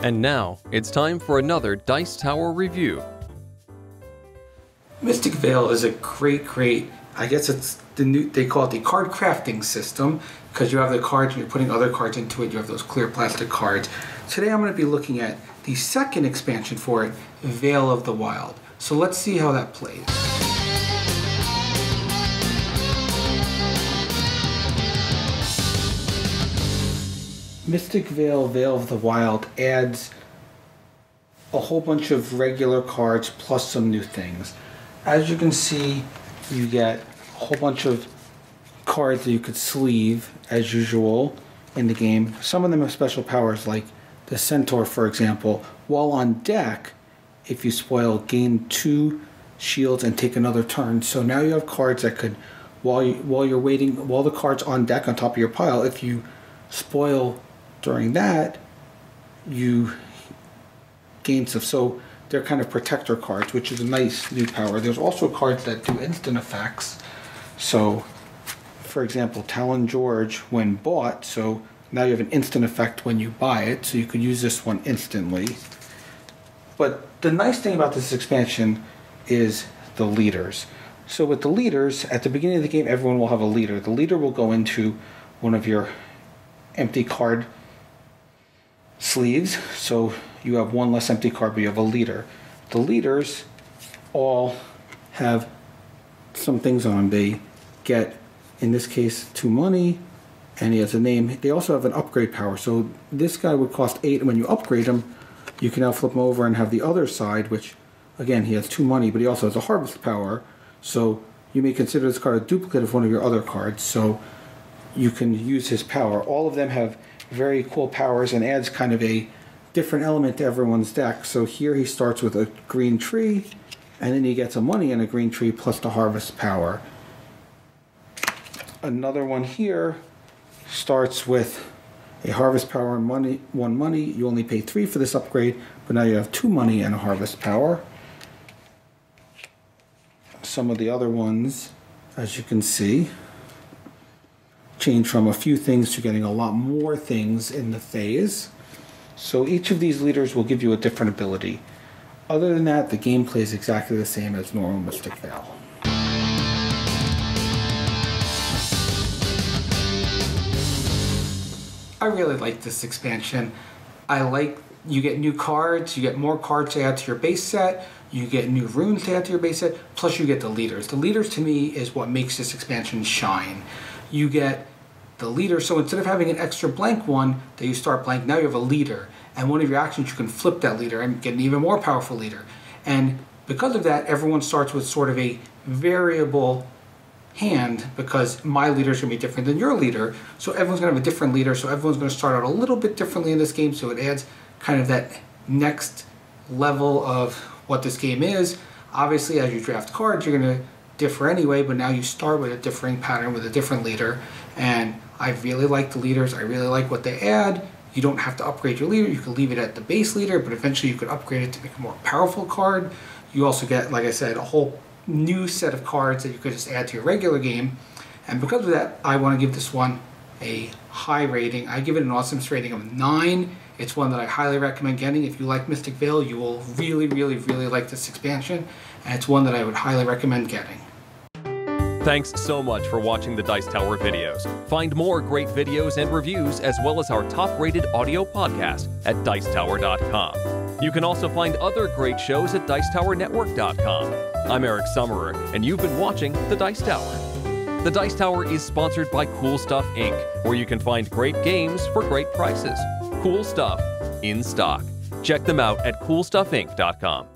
And now, it's time for another Dice Tower review. Mystic Vale is a great, I guess it's the new, they call it the card crafting system, because you have the cards and you're putting other cards into it, you have those clear plastic cards. Today I'm going to be looking at the second expansion for it, Vale of the Wild. So let's see how that plays. Mystic Vale, Vale of the Wild adds a whole bunch of regular cards plus some new things. As you can see, you get a whole bunch of cards that you could sleeve as usual in the game. Some of them have special powers, like the Centaur, for example. While on deck, if you spoil, gain 2 shields and take another turn. So now you have cards that could, while you're waiting, while the cards on deck on top of your pile, if you spoil during that, you gain stuff. So they're kind of protector cards, which is a nice new power. There's also cards that do instant effects. So, for example, Talon George when bought, so now you have an instant effect when you buy it, so you could use this one instantly. But the nice thing about this expansion is the leaders. So with the leaders, at the beginning of the game, everyone will have a leader. The leader will go into one of your empty card sleeves, so you have one less empty card, but you have a leader. The leaders all have some things on them. They get, in this case, 2 money, and he has a name. They also have an upgrade power. So this guy would cost 8, and when you upgrade him, you can now flip him over and have the other side, which, again, he has 2 money, but he also has a harvest power. So you may consider this card a duplicate of one of your other cards, so you can use his power. All of them have very cool powers and adds kind of a different element to everyone's deck. So here he starts with a green tree, and then he gets a money and a green tree plus the harvest power. Another one here starts with a harvest power and money, 1 money. You only pay 3 for this upgrade, but now you have 2 money and a harvest power. Some of the other ones, as you can see, change from a few things to getting a lot more things in the phase. So each of these leaders will give you a different ability. Other than that, the gameplay is exactly the same as normal Mystic Vale. I really like this expansion. I like you get new cards, you get more cards to add to your base set, you get new runes to add to your base set, plus you get the leaders. The leaders to me is what makes this expansion shine. You get the leader, so instead of having an extra blank one that you start blank, now you have a leader, and one of your actions you can flip that leader and get an even more powerful leader. And because of that, everyone starts with sort of a variable hand, because my leader is going to be different than your leader, so everyone's going to have a different leader, so everyone's going to start out a little bit differently in this game, so it adds kind of that next level of what this game is. Obviously, as you draft cards, you're going to differ anyway, but now you start with a differing pattern with a different leader, and I really like the leaders. I really like what they add. You don't have to upgrade your leader. You can leave it at the base leader, but eventually you could upgrade it to make a more powerful card. You also get, like I said, a whole new set of cards that you could just add to your regular game, and because of that, I want to give this one a high rating. I give it an awesomeness rating of 9. It's one that I highly recommend getting. If you like Mystic Vale, you will really like this expansion, and it's one that I would highly recommend getting. Thanks so much for watching the Dice Tower videos. Find more great videos and reviews, as well as our top-rated audio podcast at Dicetower.com. You can also find other great shows at DicetowerNetwork.com. I'm Eric Summerer, and you've been watching The Dice Tower. The Dice Tower is sponsored by Cool Stuff Inc., where you can find great games for great prices. Cool stuff in stock. Check them out at CoolStuffInc.com.